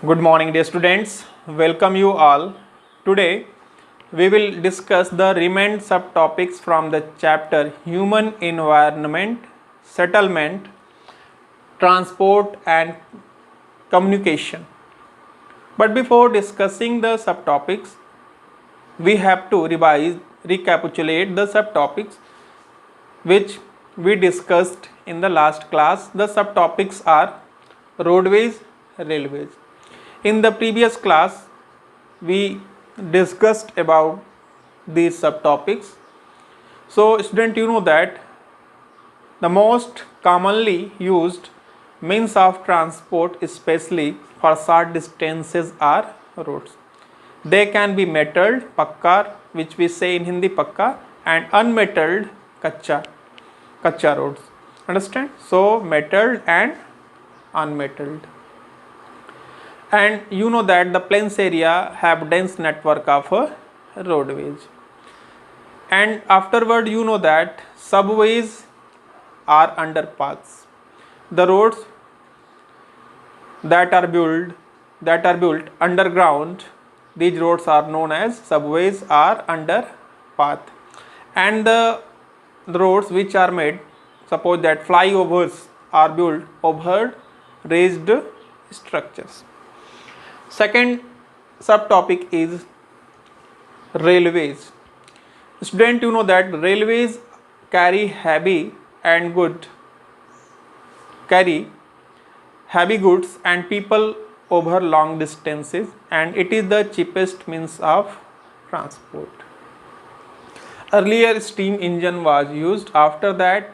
Good morning, dear students. Welcome you all. Today we will discuss the remaining subtopics from the chapter Human Environment, Settlement, Transport and Communication. But before discussing the subtopics, we have to recapitulate the subtopics which we discussed in the last class. The subtopics are roadways, railways. In the previous class, we discussed about these subtopics. So, student, you know that the most commonly used means of transport, especially for short distances, are roads. They can be metalled, pakka, which we say in Hindi pakka, and unmetalled, kacha roads. Understand? So, metalled and unmetalled. And you know that the plains area have dense network of roadways. And afterward, you know that subways are underpaths. The roads that are built underground, these roads are known as subways or underpath. And the roads which are made, suppose that flyovers are built over raised structures. Second subtopic is railways. Student, you know that railways carry heavy goods and people over long distances, and it is the cheapest means of transport. Earlier steam engine was used. After that,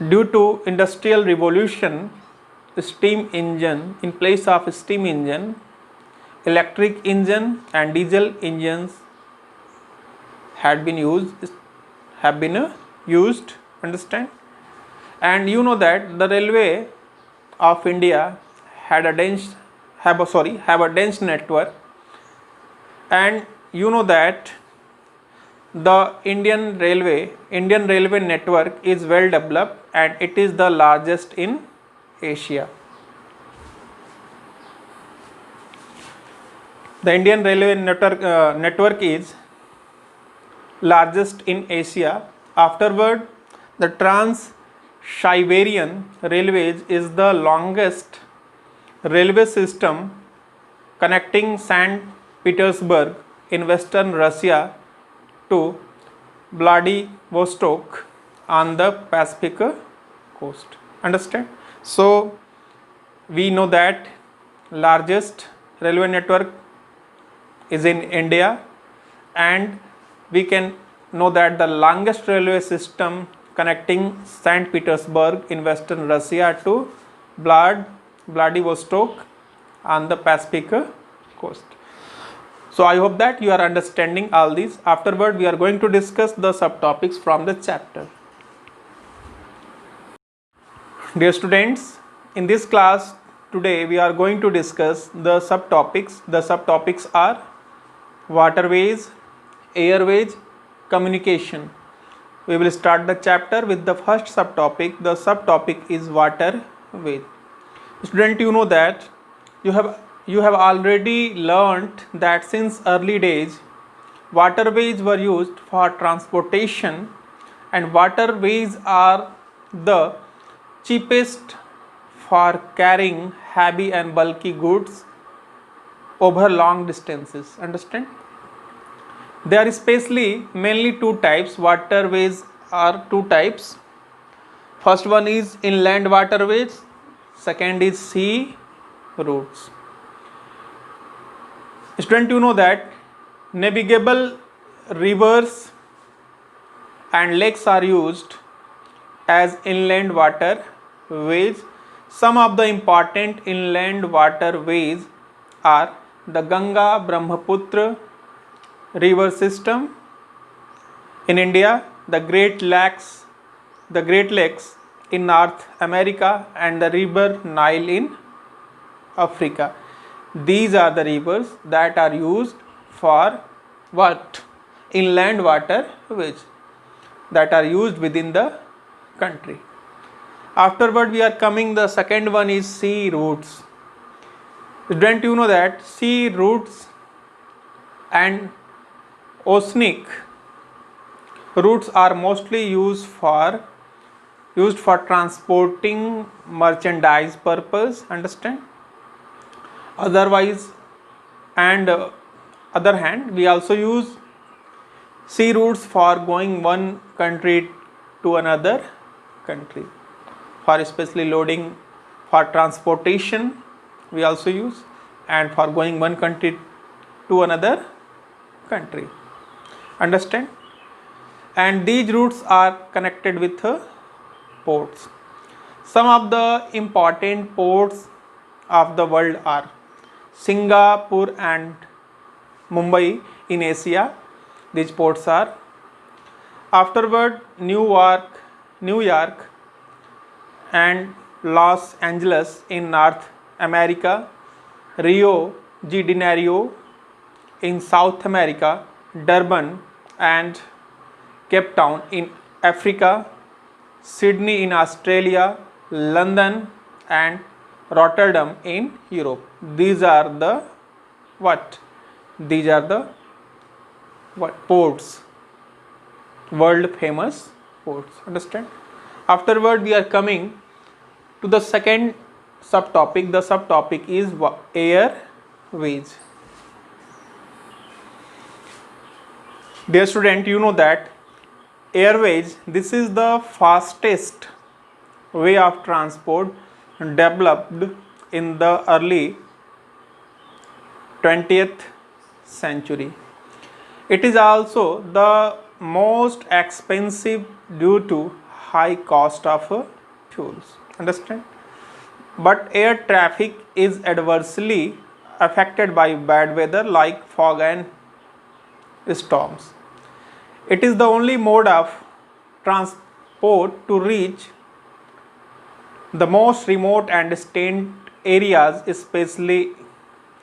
due to industrial revolution, steam engine, in place of steam engine, electric engine and diesel engines have been used. Understand? And you know that the railway of India have a dense network, and you know that the Indian railway network is well developed and it is the largest in Asia. The Indian railway network is largest in Asia. Afterward, the Trans-Siberian Railways is the longest railway system connecting St. Petersburg in western Russia to Vladivostok on the Pacific coast. Understand? So, we know that largest railway network is in India, and we can know that the longest railway system connecting St. Petersburg in western Russia to Vladivostok on the Pacific coast. So, I hope that you are understanding all these. Afterward, we are going to discuss the subtopics from the chapter. Dear students, in this class today we are going to discuss the subtopics. The subtopics are waterways, airways, communication. We will start the chapter with the first subtopic. The subtopic is waterways. Student, you know that you have already learnt that since early days waterways were used for transportation, and waterways are the cheapest for carrying heavy and bulky goods over long distances. Understand? There are mainly two types. Waterways are two types. First one is inland waterways, second is sea routes. Student, you know that navigable rivers and lakes are used as inland waterways. Some of the important inland waterways are the Ganga Brahmaputra river system in India, the Great Lakes in North America, and the river Nile in Africa. These are the rivers that are used for what? Inland waterways that are used within the country. Afterward we are coming, the second one is sea routes. Student, you know that sea routes and oceanic routes are mostly used for transporting merchandise purpose, understand. Otherwise, and other hand, we also use sea routes for going one country to another country, for especially loading, for transportation we also use, and for going one country to another country, understand. And these routes are connected with ports. Some of the important ports of the world are Singapore and Mumbai in Asia. These ports are. Afterward, New York and Los Angeles in North America, Rio de Janeiro in South America, Durban and Cape Town in Africa, Sydney in Australia, London and Rotterdam in Europe. These are the what? These are the ports, world famous ports, understand. Afterward we are coming to the second subtopic. The subtopic is airways. Dear student, you know that airways, this is the fastest way of transport developed in the early 20th century. It is also the most expensive due to high cost of fuels, understand. But air traffic is adversely affected by bad weather like fog and storms. It is the only mode of transport to reach the most remote and distant areas, especially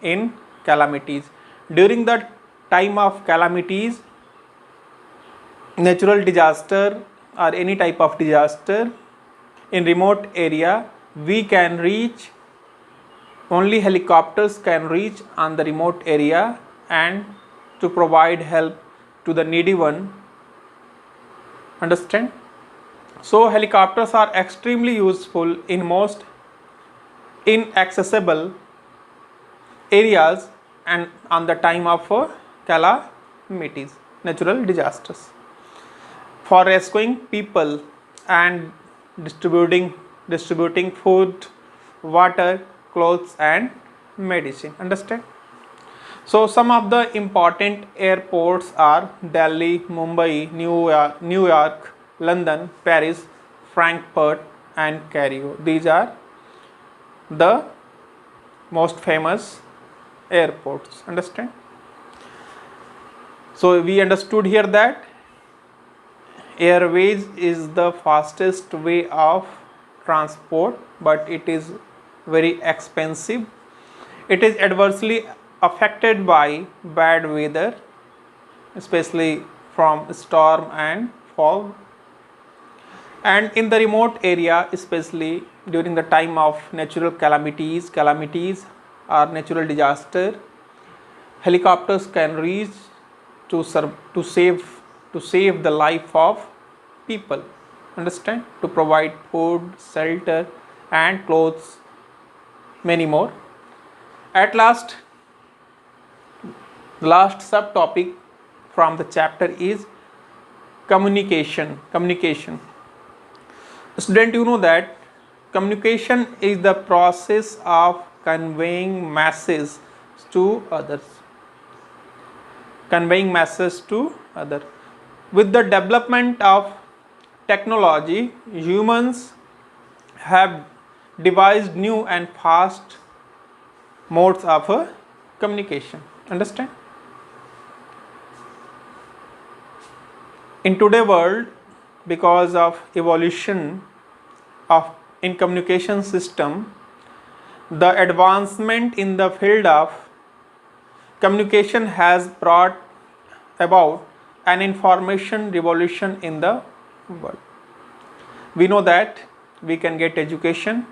in calamities. During the time of calamities, natural disaster or any type of disaster in remote area, we can reach, only helicopters can reach on the remote area and to provide help to the needy one, understand. So helicopters are extremely useful in most inaccessible areas and on the time of calamities, natural disasters, for rescuing people and distributing food, water, clothes and medicine, understand. So some of the important airports are Delhi, Mumbai, New York, London, Paris, Frankfurt and Cairo. These are the most famous airports, understand. So we understood here that airways is the fastest way of transport, but it is very expensive. It is adversely affected by bad weather, especially from storm and fog, and in the remote area, especially during the time of natural calamities or natural disaster, helicopters can reach to save the life of people, understand, to provide food, shelter and clothes, many more. At last subtopic from the chapter is communication. Student, you know that communication is the process of conveying messages to others. With the development of technology, humans have devised new and fast modes of communication, understand. In today's world, because of evolution in communication system, the advancement in the field of communication has brought about an information revolution in the world. We know that we can get education,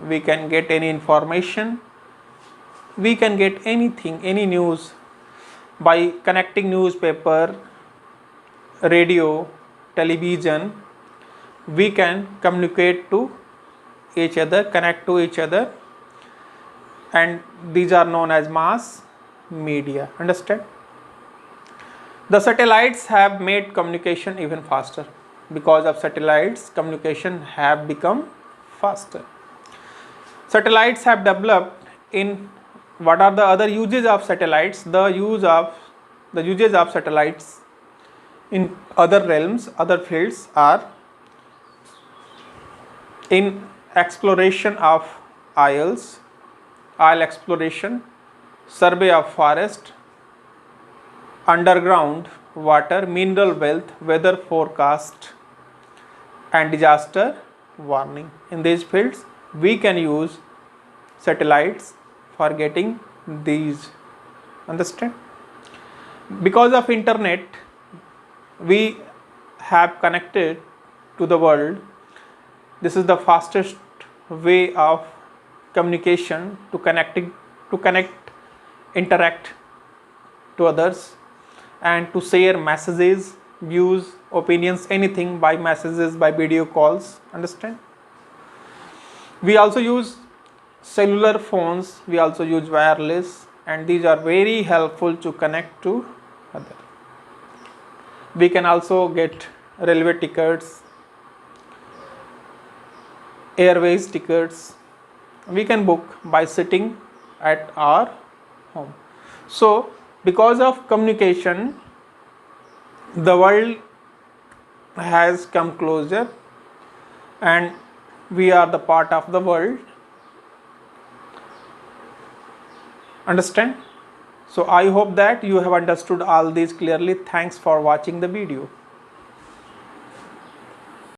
we can get any information, we can get anything, any news by connecting newspaper, radio, television. We can communicate to each other, connect to each other, and these are known as mass media. Understand? The satellites have made communication even faster. Because of satellites, communication have become faster. Satellites have developed in what are the other uses of satellites? The uses of satellites in other realms, other fields are in exploration of isles, oil exploration, survey of forest, underground water, mineral wealth, weather forecast, and disaster warning. In these fields, we can use satellites for getting these. Understand? Because of internet, we have connected to the world. This is the fastest way of communication to connect, interact to others, and to share messages, views, opinions, anything by messages, by video calls. Understand? We also use cellular phones, we also use wireless, and these are very helpful to connect to other. We can also get railway tickets, airways tickets. We can book by sitting at our home. So because of communication, the world has come closer and we are the part of the world. Understand? So I hope that you have understood all these clearly. Thanks for watching the video.